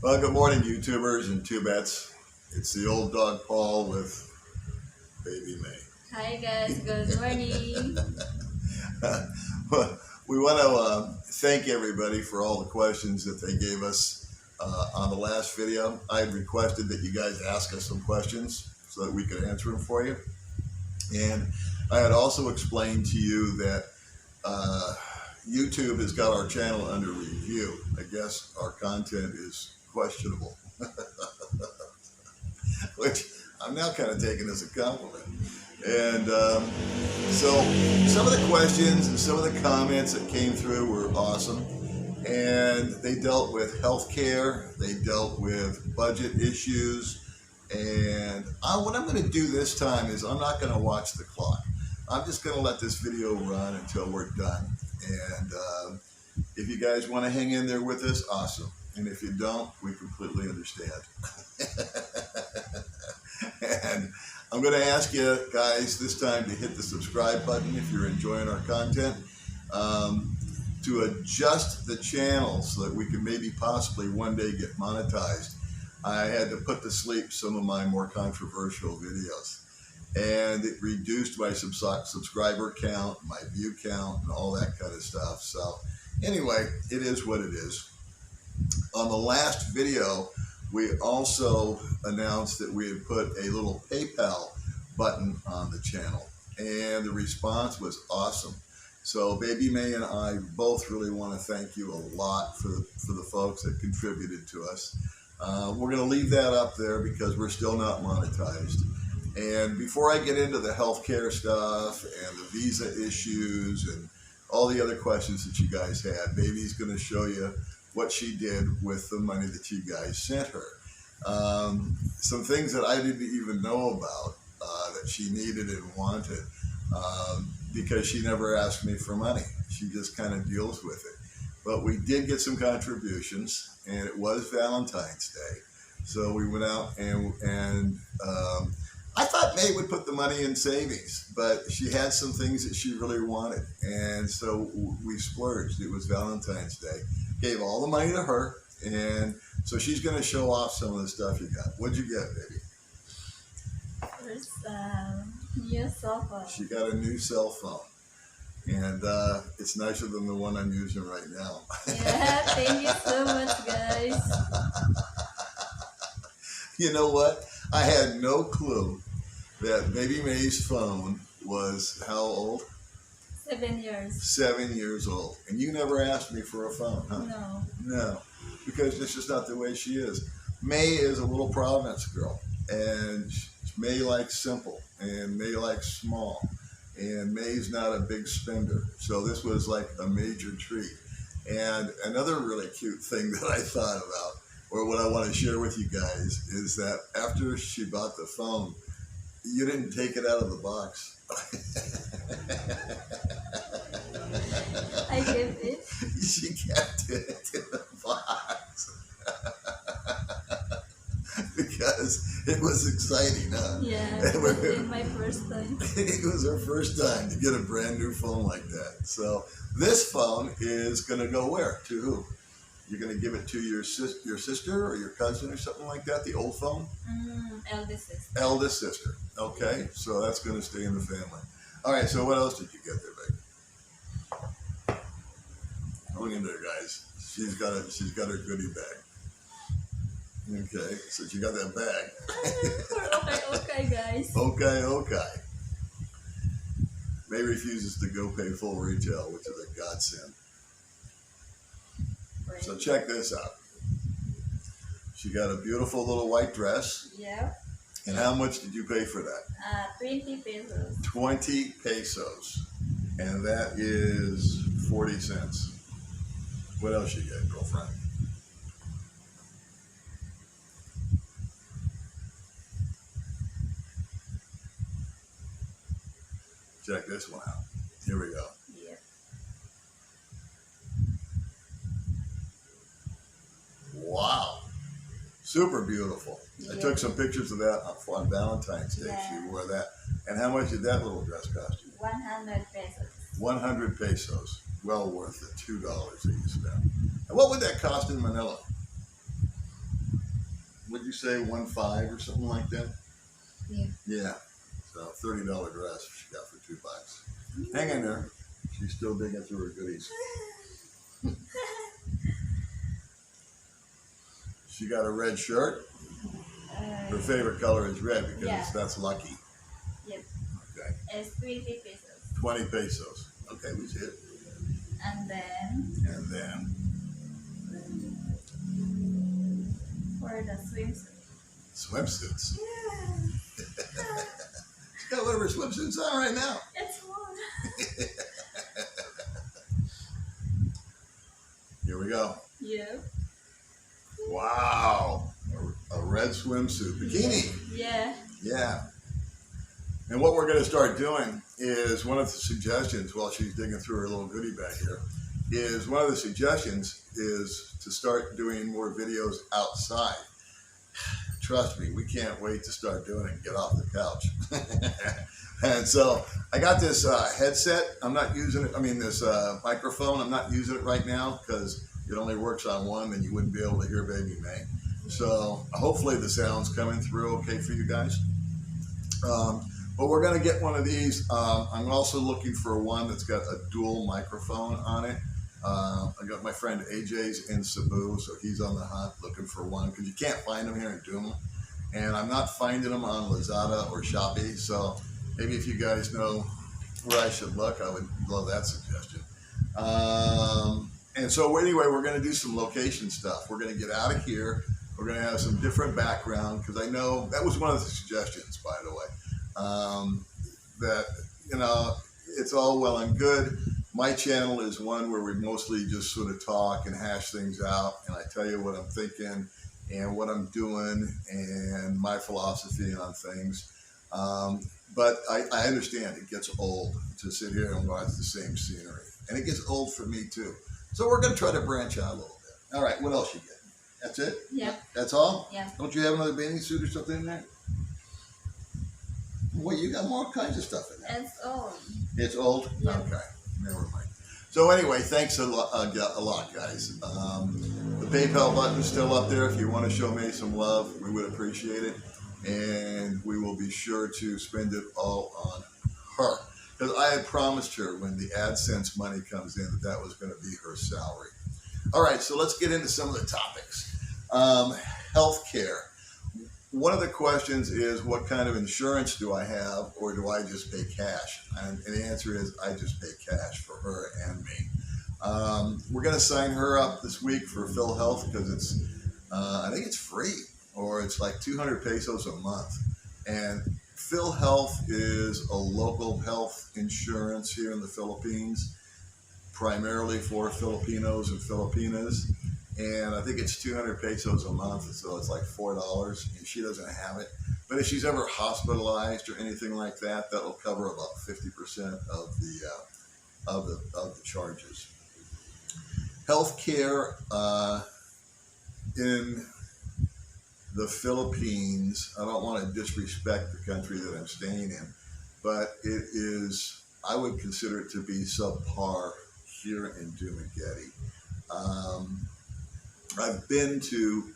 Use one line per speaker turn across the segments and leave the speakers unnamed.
Well, good morning, YouTubers and Tubets. It's the old dog Paul with baby May.
Hi guys, good morning.
Well, we want to thank everybody for all the questions that they gave us on the last video. I had requested that you guys ask us some questions so that we could answer them for you. And I had also explained to you that YouTube has got our channel under review. I guess our content is questionable, which I'm now kind of taking as a compliment. And so some of the questions and some of the comments that came through were awesome. And they dealt with healthcare, they dealt with budget issues. And what I'm going to do this time is I'm not going to watch the clock. I'm just going to let this video run until we're done. And if you guys want to hang in there with us, awesome. And if you don't, we completely understand. And I'm going to ask you guys this time to hit the subscribe button if you're enjoying our content, to adjust the channel so that we can maybe possibly one day get monetized. I had to put to sleep some of my more controversial videos, and it reduced my subscriber count, my view count, and all that kind of stuff. So anyway, it is what it is. On the last video, we also announced that we had put a little PayPal button on the channel, and the response was awesome. So Baby May and I both really want to thank you a lot for the folks that contributed to us. We're going to leave that up there because we're still not monetized. And before I get into the healthcare stuff and the visa issues and all the other questions that you guys had, Baby's going to show you what she did with the money that you guys sent her. Some things that I didn't even know about that she needed and wanted, because she never asked me for money. She just kind of deals with it. But we did get some contributions, and it was Valentine's Day. So we went out and I thought May would put the money in savings, but she had some things that she really wanted. And so we splurged. It was Valentine's Day. Gave all the money to her. And so she's going to show off some of the stuff you got. What'd you get, baby?
First, new cell phone.
She got a new cell phone. And it's nicer than the one I'm using right now.
Yeah, thank you so much, guys.
You know what? I had no clue that Baby May's phone was how old?
7 years.
7 years old. And you never asked me for a phone, huh?
No.
No, because it's just not the way she is. May is a little Providence girl, and May likes simple, and May likes small, and May's not a big spender. So this was like a major treat. And another really cute thing that I thought about, or what I want to share with you guys, is that after she bought the phone, you didn't take it out of the box.
I give it.
She kept it in the box. Because it was exciting, huh?
Yeah, it was my first time.
It was her first time to get a brand new phone like that. So this phone is going to go where? To who? You're going to give it to your sister or your cousin or something like that, the old phone?
Eldest sister.
Eldest sister. Okay, so that's going to stay in the family. All right, so what else did you get there, babe? Hang in there, guys. She's got her goodie bag. Okay, so you got that bag.
Okay, guys.
Okay. May refuses to go pay full retail, which is a godsend.
Right.
So check this out. She got a beautiful little white dress.
Yeah.
And how much did you pay for that?
20 pesos.
20 pesos. And that is 40 cents. What else you get, girlfriend? Check this one out. Here we go.
Yeah.
Wow. Super beautiful.
Yeah.
I took some pictures of that on Valentine's Day.
Yeah.
She wore that. And how much did that little dress cost you?
100 pesos.
100 pesos. Well worth the $2 that you spent. And what would that cost in Manila? you say, 1.5 or something like that?
Yeah.
Yeah. So $30 dress she got for $2. Hang in there. She's still digging through her goodies. She got a red shirt. Her favorite color is red because
Yeah.
that's lucky.
Yep.
Okay.
It's 20 pesos.
20 pesos. Okay, we see it.
And then
And then
for the swimsuit.
swimsuits.
Yeah.
She's got one of her swimsuits on right now.
It's warm.
Here we go.
Yep.
Wow. A red swimsuit. Bikini.
Yeah.
Yeah. And what we're going to start doing is one of the suggestions while she's digging through her little goodie bag here is one of the suggestions is to start doing more videos outside. Trust me, we can't wait to start doing it and get off the couch. And so I got this headset. I'm not using it. I mean, this microphone. I'm not using it right now because it only works on one and you wouldn't be able to hear Baby May. So hopefully the sound's coming through okay for you guys. But we're going to get one of these. I'm also looking for one that's got a dual microphone on it. I got my friend AJ's in Cebu, so he's on the hunt looking for one because you can't find them here in Duma. And I'm not finding them on Lazada or Shopee, so maybe if you guys know where I should look, I would love that suggestion. And so anyway, we're going to do some location stuff. We're going to get out of here. We're going to have some different background because I know that was one of the suggestions, by the way, that, you know, it's all well and good. My channel is one where we mostly just sort of talk and hash things out, and I tell you what I'm thinking and what I'm doing and my philosophy on things. But I understand it gets old to sit here and watch the same scenery, and it gets old for me too. So we're going to try to branch out a little bit. All right, what else you get? That's it?
Yep.
That's all?
Yeah.
Don't you have another bathing suit or something in there? Well, you got all kinds of stuff in there.
It's old.
It's old?
Yeah.
Okay, never mind. So anyway, thanks a lot, guys. The PayPal button's still up there if you want to show me some love. We would appreciate it. And we will be sure to spend it all on her. Because I had promised her when the AdSense money comes in that was going to be her salary. All right, so let's get into some of the topics. Healthcare. One of the questions is, what kind of insurance do I have, or do I just pay cash? And the answer is, I just pay cash for her and me. We're going to sign her up this week for PhilHealth because it's, I think it's free, or it's like 200 pesos a month. And PhilHealth is a local health insurance here in the Philippines, primarily for Filipinos and Filipinas. And I think it's 200 pesos a month, so it's like $4, and she doesn't have it. But if she's ever hospitalized or anything like that, that'll cover about 50% of the charges. Healthcare in the Philippines, I don't want to disrespect the country that I'm staying in, but it is, I would consider it to be subpar here in Dumaguete. I've been to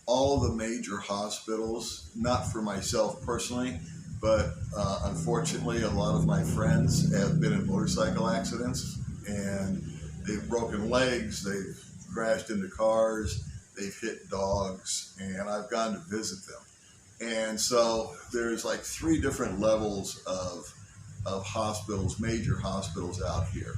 all the major hospitals, not for myself personally, but unfortunately a lot of my friends have been in motorcycle accidents and they've broken legs, they've crashed into cars, they've hit dogs, and I've gone to visit them. And so there's like 3 different levels of hospitals, major hospitals out here.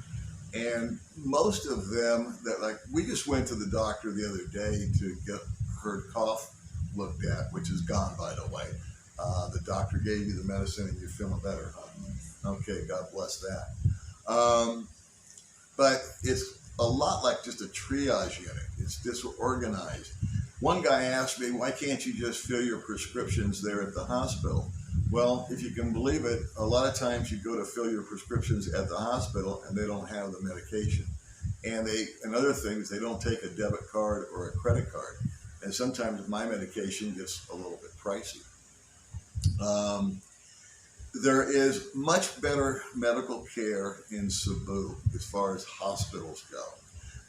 And most of them that, like, we just went to the doctor the other day to get her cough looked at, which is gone, by the way. The doctor gave you the medicine and you're feeling better, huh? Okay, God bless that. But it's a lot like just a triage unit. It's disorganized. One guy asked me, why can't you just fill your prescriptions there at the hospital? Well, if you can believe it, a lot of times you go to fill your prescriptions at the hospital and they don't have the medication. And other things, they don't take a debit card or a credit card. And sometimes my medication gets a little bit pricey. There is much better medical care in Cebu as far as hospitals go.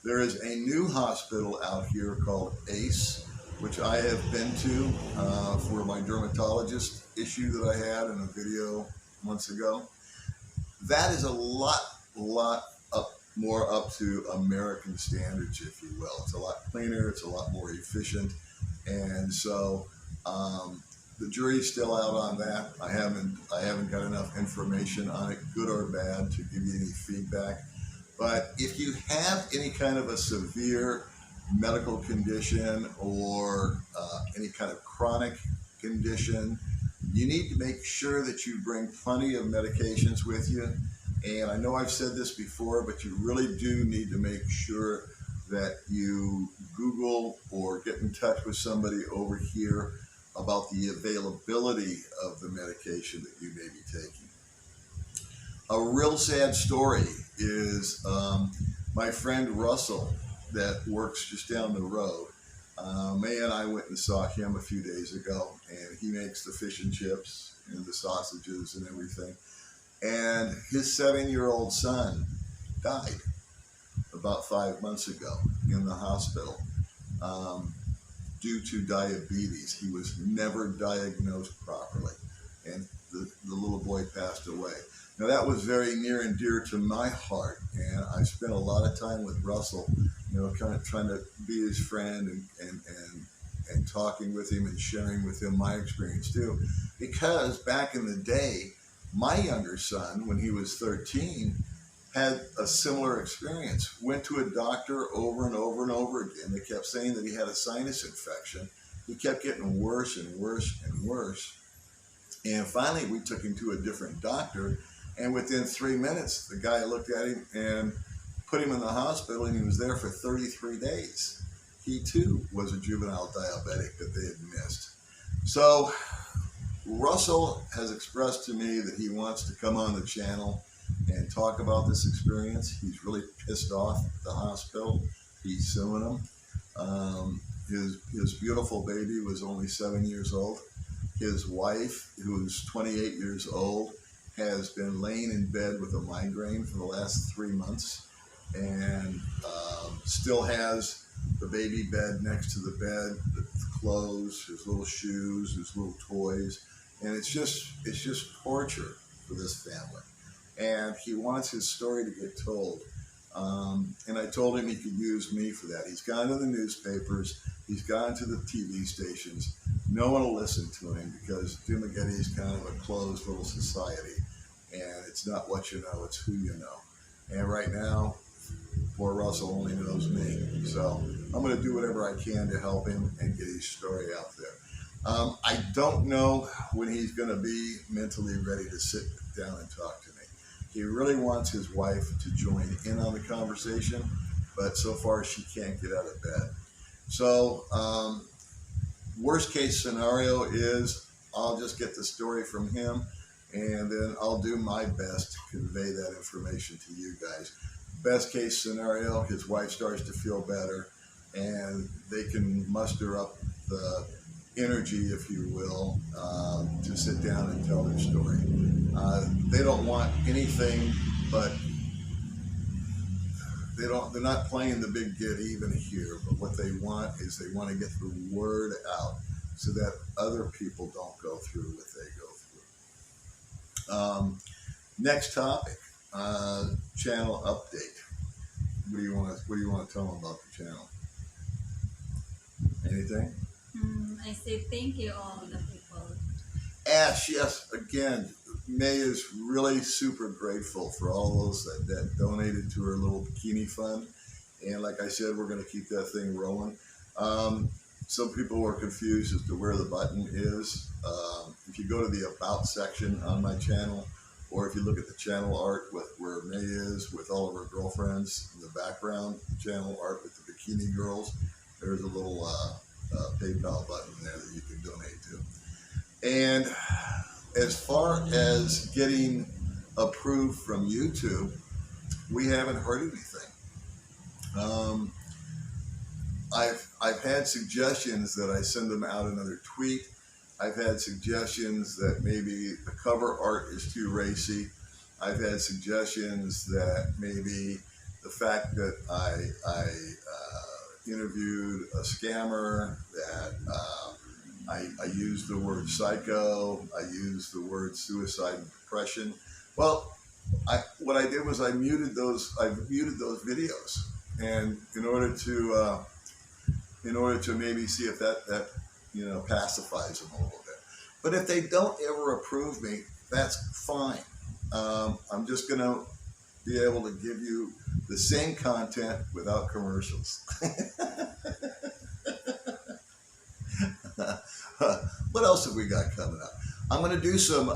There is a new hospital out here called ACE, which I have been to for my dermatologist issue that I had in a video months ago. That is a lot more up to American standards, if you will. It's a lot cleaner, it's a lot more efficient, and so the jury's still out on that. I haven't got enough information on it, good or bad, to give you any feedback. But if you have any kind of a severe medical condition or any kind of chronic condition, you need to make sure that you bring plenty of medications with you. And I know I've said this before, but you really do need to make sure that you Google or get in touch with somebody over here about the availability of the medication that you may be taking. A real sad story is my friend Russell that works just down the road. May and I went and saw him a few days ago, and he makes the fish and chips and the sausages and everything. And his 7-year-old son died about 5 months ago in the hospital due to diabetes. He was never diagnosed properly, and the little boy passed away. Now that was very near and dear to my heart, and I spent a lot of time with Russell, kind of trying to be his friend and talking with him and sharing with him my experience too. Because back in the day, my younger son, when he was 13, had a similar experience. Went to a doctor over and over and over again. They kept saying that he had a sinus infection. He kept getting worse and worse and worse. And finally, we took him to a different doctor. And within 3 minutes, the guy looked at him and put him in the hospital, and he was there for 33 days. He too was a juvenile diabetic that they had missed. So Russell has expressed to me that he wants to come on the channel and talk about this experience. He's really pissed off at the hospital. He's suing them. His beautiful baby was only 7 years old. His wife, who's 28 years old, has been laying in bed with a migraine for the last 3 months, and still has the baby bed next to the bed, the clothes, his little shoes, his little toys, and it's just torture for this family. And he wants his story to get told. And I told him he could use me for that. He's gone to the newspapers, he's gone to the TV stations. No one will listen to him because Dumageddon is kind of a closed little society. And it's not what you know, it's who you know. And right now, poor Russell only knows me. So I'm going to do whatever I can to help him and get his story out there. I don't know when he's going to be mentally ready to sit down and talk to me. He really wants his wife to join in on the conversation, but so far she can't get out of bed. So worst case scenario is I'll just get the story from him, and then I'll do my best to convey that information to you guys. Best case scenario, his wife starts to feel better, and they can muster up the energy, if you will, to sit down and tell their story. They don't want anything, but they're not playing the big get even here, but what they want is they want to get the word out so that other people don't go through what they go through. Next topic, channel update. What do you want to tell them about the channel? Anything?
I say thank you all the people.
Ash, yes, again, May is really super grateful for all those that donated to her little bikini fund. And like I said, we're going to keep that thing rolling. Some people were confused as to where the button is. If you go to the About section on my channel, or if you look at the channel art with where May is with all of her girlfriends in the background, channel art with the bikini girls, there's a little PayPal button there that you can donate to. And as far as getting approved from YouTube, we haven't heard anything. I've had suggestions that I send them out another tweet. I've had suggestions that maybe the cover art is too racy. I've had suggestions that maybe the fact that I interviewed a scammer that I used the word psycho. I used the word suicide and depression. Well, what I did was I muted those videos, and in order to maybe see if that pacifies them a little bit. But if they don't ever approve me, that's fine. I'm just gonna be able to give you the same content without commercials. What else have we got coming up? I'm going to do some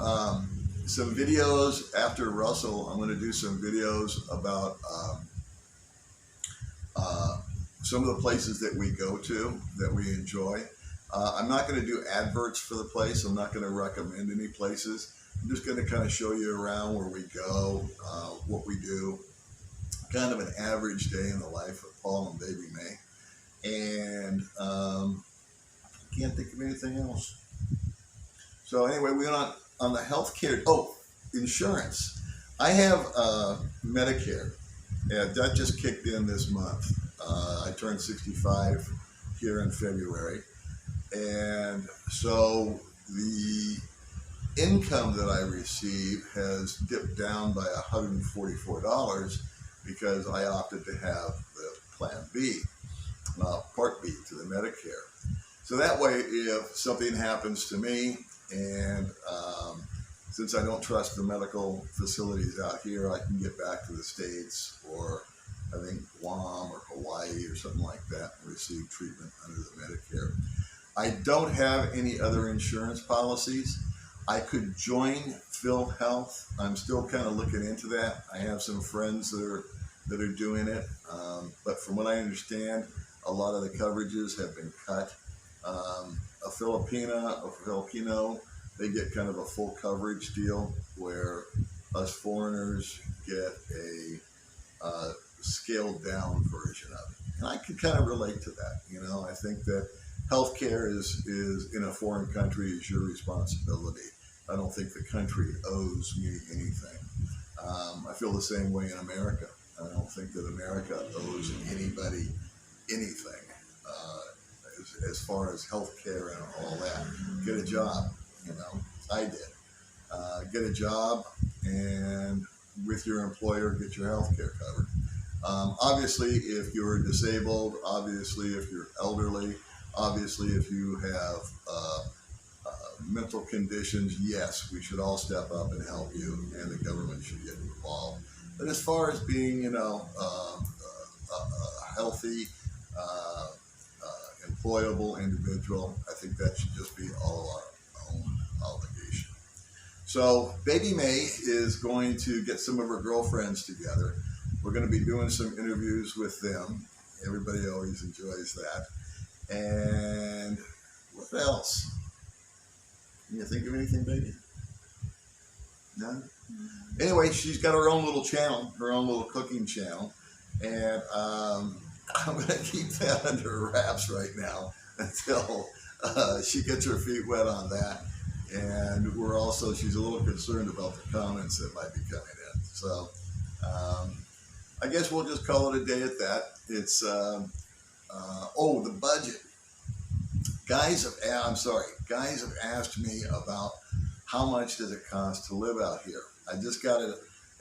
videos after Russell. I'm going to do some videos about some of the places that we go to that we enjoy. I'm not going to do adverts for the place. I'm not going to recommend any places. I'm just going to kind of show you around where we go, what we do, kind of an average day in the life of Paul and Baby May. And I can't think of anything else. So anyway, we went on the healthcare. Oh, insurance. I have Medicare. Yeah, that just kicked in this month. I turned 65 here in February. And so the income that I receive has dipped down by $144 because I opted to have the Plan B, Part B to the Medicare. So that way, if something happens to me, and since I don't trust the medical facilities out here, I can get back to the States, or I think Guam or Hawaii or something like that, and receive treatment under the Medicare. I don't have any other insurance policies. I could join PhilHealth. I'm still kind of looking into that. I have some friends that are doing it, but from what I understand, a lot of the coverages have been cut. A Filipino, they get kind of a full coverage deal where us foreigners get a scaled down version of it. And I can kind of relate to that. I think that healthcare is in a foreign country is your responsibility. I don't think the country owes me anything. I feel the same way in America. I don't think that America owes anybody anything. As far as healthcare and all that, get a job. I did. Get a job, and with your employer, get your healthcare covered. Obviously, if you're disabled, obviously, if you're elderly, obviously, if you have mental conditions, yes, we should all step up and help you, and the government should get involved. But as far as being, a healthy, employable individual, I think that should just be all our own obligation. So Baby May is going to get some of her girlfriends together. We're going to be doing some interviews with them. Everybody always enjoys that. And what else? Can you think of anything, baby? None? Anyway, she's got her own little channel, her own little cooking channel. And I'm going to keep that under wraps right now until she gets her feet wet on that. And she's a little concerned about the comments that might be coming in. So I guess we'll just call it a day at that. It's, the budget. Guys have asked me about how much does it cost to live out here. I just got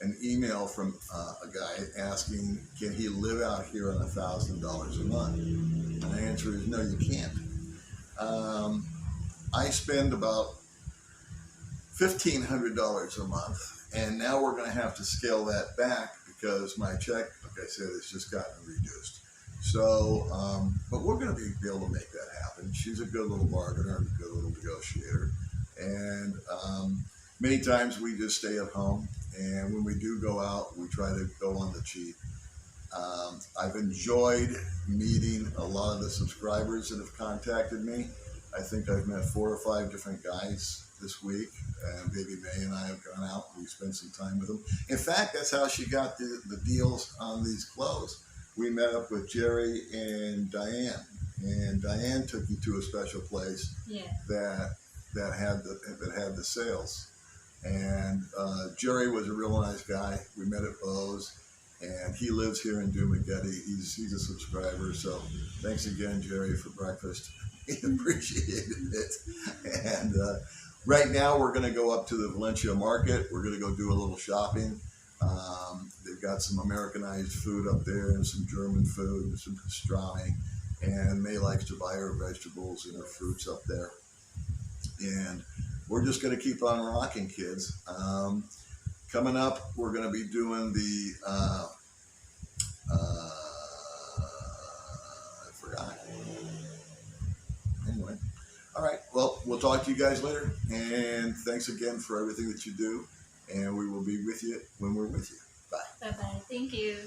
an email from a guy asking, can he live out here on $1,000 a month? And the answer is no, you can't. I spend about $1,500 a month, and now we're going to have to scale that back because my check, like I said, has just gotten reduced. So, but we're going to be able to make that happen. She's a good little bargainer and a good little negotiator. And many times we just stay at home. And when we do go out, we try to go on the cheap. I've enjoyed meeting a lot of the subscribers that have contacted me. I think I've met 4 or 5 different guys this week, and Baby May and I have gone out and we spent some time with them. In fact, that's how she got the deals on these clothes. We met up with Jerry and Diane, and Diane took me to a special place that had the sales. And Jerry was a real nice guy. We met at Bo's, and he lives here in Dumaguete. He's a subscriber, so thanks again, Jerry, for breakfast. appreciated it. And right now we're going to go up to the Valencia market. We're going to go do a little shopping. They've got some Americanized food up there and some German food and some pastrami. And May likes to buy her vegetables and her fruits up there. And we're just going to keep on rocking, kids. Coming up, we're going to be doing the, I forgot. Anyway, all right. Well, we'll talk to you guys later. And thanks again for everything that you do. And we will be with you when we're with you. Bye.
Bye bye. Thank you.